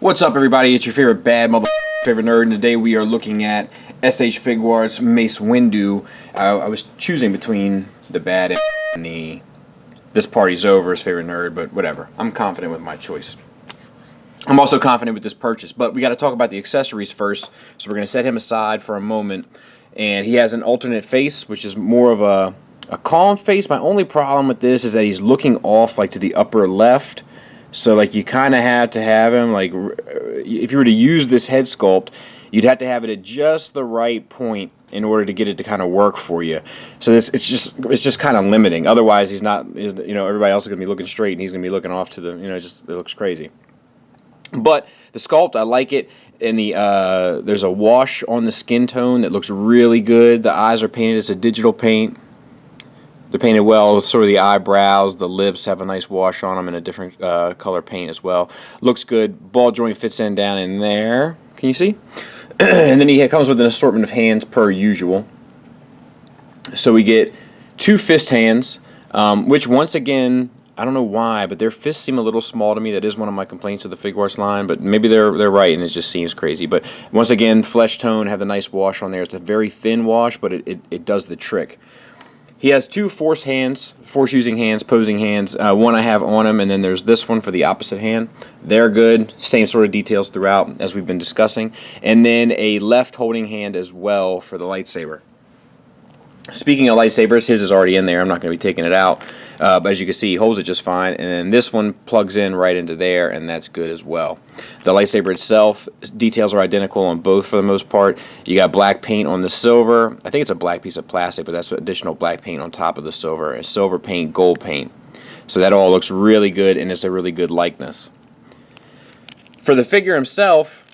What's up, everybody? It's your favorite bad favorite nerd, and today we are looking at SH Figuarts Mace Windu. I was choosing between the bad and the this party's over as favorite nerd, but whatever. I'm confident with my choice. I'm also confident with this purchase, but we got to talk about the accessories first. So we're going to set him aside for a moment, and he has an alternate face, which is more of a calm face. My only problem with this is that he's looking off like to the upper left. So like you kind of have to have him like, if you were to use this head sculpt, you'd have to have it at just the right point in order to get it to kind of work for you. So it's just kind of limiting. Otherwise, everybody else is gonna be looking straight and he's gonna be looking off to the, it looks crazy. But the sculpt, I like it. And there's a wash on the skin tone that looks really good. The eyes are painted. It's a digital paint. They're painted well, sort of the eyebrows, the lips have a nice wash on them and a different color paint as well. Looks good. Ball joint fits in down in there. Can you see? And then he comes with an assortment of hands per usual. So we get two fist hands, which once again, I don't know why, but their fists seem a little small to me. That is one of my complaints of the Figuarts line, but maybe they're right and it just seems crazy. But once again, flesh tone, have the nice wash on there. It's a very thin wash, but it does the trick. He has two force-using hands, posing hands. One I have on him, and then there's this one for the opposite hand. They're good. Same sort of details throughout, as we've been discussing. And then a left holding hand as well for the lightsaber. Speaking of lightsabers, his is already in there. I'm not going to be taking it out. But as you can see, he holds it just fine. And then this one plugs in right into there, and that's good as well. The lightsaber itself, details are identical on both for the most part. You got black paint on the silver. I think it's a black piece of plastic, but that's additional black paint on top of the silver. And silver paint, gold paint. So that all looks really good, and it's a really good likeness. For the figure himself,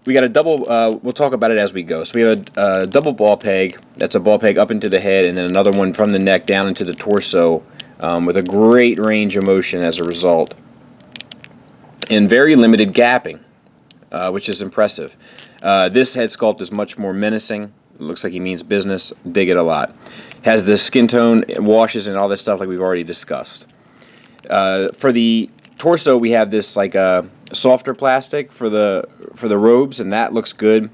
we got a double, we'll talk about it as we go. So we have a double ball peg. That's a ball peg up into the head, and then another one from the neck down into the torso with a great range of motion as a result. And very limited gapping, which is impressive. This head sculpt is much more menacing. It looks like he means business. Dig it a lot. Has the skin tone, washes, and all this stuff like we've already discussed. For the torso, we have this like a softer plastic for the robes, and that looks good.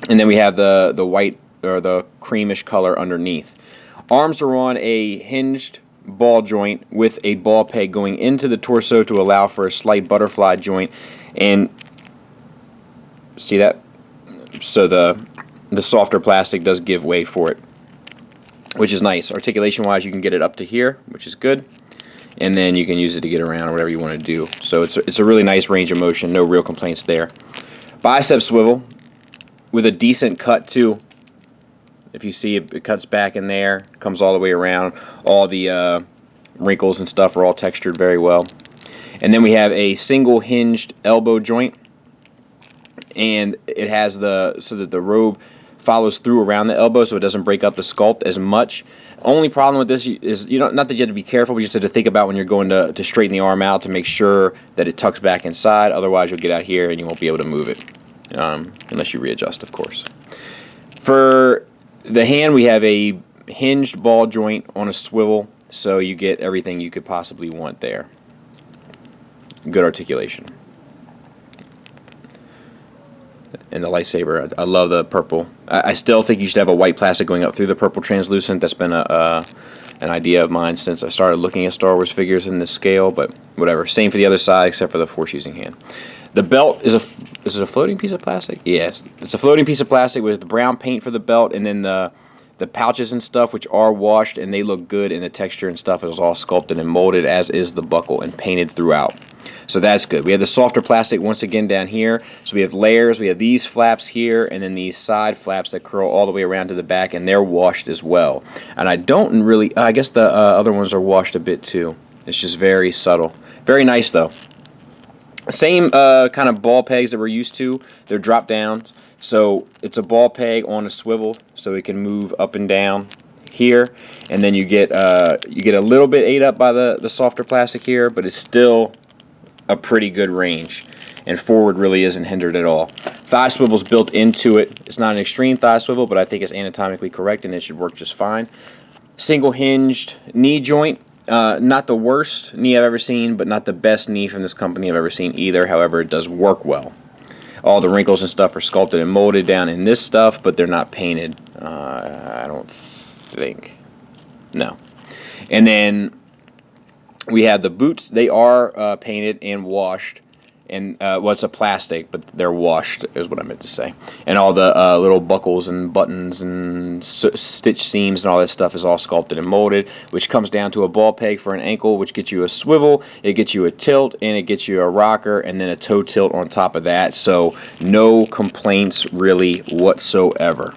And then we have the white or the creamish color underneath. Arms are on a hinged ball joint with a ball peg going into the torso to allow for a slight butterfly joint. And see that? So the softer plastic does give way for it, which is nice. Articulation wise, you can get it up to here, which is good. And then you can use it to get around or whatever you want to do. So it's a really nice range of motion, no real complaints there. Bicep swivel with a decent cut too. If you see it cuts back in there, comes all the way around. All the wrinkles and stuff are all textured very well. And then we have a single hinged elbow joint, and it has so that the robe follows through around the elbow so it doesn't break up the sculpt as much. Only problem with this is, not that you have to be careful, but you just have to think about when you're going to straighten the arm out to make sure that it tucks back inside. Otherwise, you'll get out here and you won't be able to move it, unless you readjust, of course. For the hand, we have a hinged ball joint on a swivel, so you get everything you could possibly want there. Good articulation. And the lightsaber, I love the purple. I still think you should have a white plastic going up through the purple translucent. That's been an idea of mine since I started looking at Star Wars figures in this scale, but whatever. Same for the other side except for the force-using hand. The belt is it a floating piece of plastic? Yes, it's a floating piece of plastic with the brown paint for the belt, and then the pouches and stuff, which are washed, and they look good, and the texture and stuff is all sculpted and molded, as is the buckle, and painted throughout. So that's good. We have the softer plastic once again down here. So we have layers. We have these flaps here, and then these side flaps that curl all the way around to the back, and they're washed as well. And I don't really, I guess the other ones are washed a bit too. It's just very subtle. Very nice though. Same kind of ball pegs that we're used to. They're drop downs. So it's a ball peg on a swivel, so it can move up and down here, and then you get a little bit ate up by the softer plastic here, but it's still a pretty good range, and forward really isn't hindered at all. Thigh swivel's built into it. It's not an extreme thigh swivel, but I think it's anatomically correct and it should work just fine. Single hinged knee joint Not the worst knee I've ever seen, but not the best knee from this company I've ever seen either. However, it does work well. All the wrinkles and stuff are sculpted and molded down in this stuff, but they're not painted. I don't think. No. And then we have the boots. They are painted and washed. And well, it's a plastic, but they're washed, is what I meant to say. And all the little buckles and buttons and stitch seams and all that stuff is all sculpted and molded, which comes down to a ball peg for an ankle, which gets you a swivel, it gets you a tilt, and it gets you a rocker, and then a toe tilt on top of that. So no complaints really whatsoever.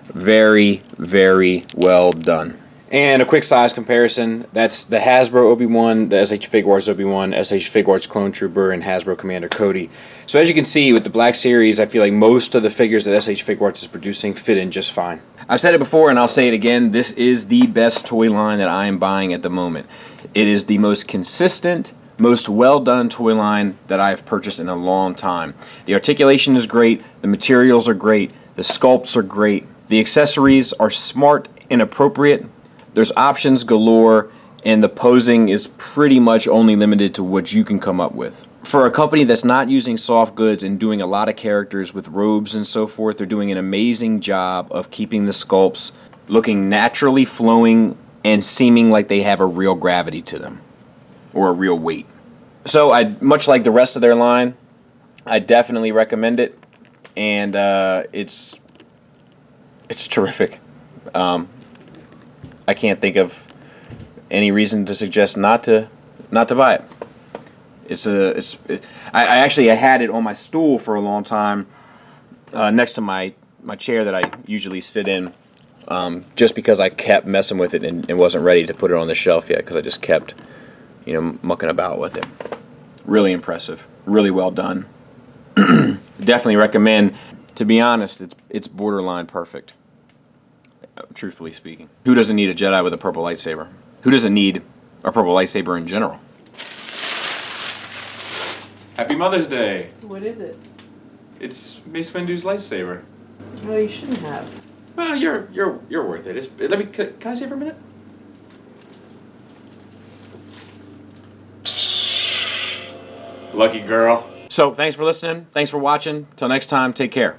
Very, very well done. And a quick size comparison, that's the Hasbro Obi-Wan, the SH Figuarts Obi-Wan, SH Figuarts Clone Trooper, and Hasbro Commander Cody. So as you can see with the Black Series, I feel like most of the figures that SH Figuarts is producing fit in just fine. I've said it before and I'll say it again, this is the best toy line that I am buying at the moment. It is the most consistent, most well-done toy line that I've purchased in a long time. The articulation is great, the materials are great, the sculpts are great, the accessories are smart and appropriate. There's options galore, and the posing is pretty much only limited to what you can come up with. For a company that's not using soft goods and doing a lot of characters with robes and so forth, they're doing an amazing job of keeping the sculpts looking naturally flowing and seeming like they have a real gravity to them, or a real weight. So, much like the rest of their line, I definitely recommend it, and it's terrific. I can't think of any reason to suggest not to buy it. I actually had it on my stool for a long time, next to my chair that I usually sit in, just because I kept messing with it and wasn't ready to put it on the shelf yet, because I just kept, mucking about with it. Really impressive, really well done. Definitely recommend. To be honest, it's borderline perfect. Truthfully speaking. Who doesn't need a Jedi with a purple lightsaber? Who doesn't need a purple lightsaber in general? Happy Mother's Day! What is it? It's Mace Windu's lightsaber. Well, you shouldn't have. Well, you're worth it. Can I say for a minute? Lucky girl. So, thanks for listening. Thanks for watching. Till next time, take care.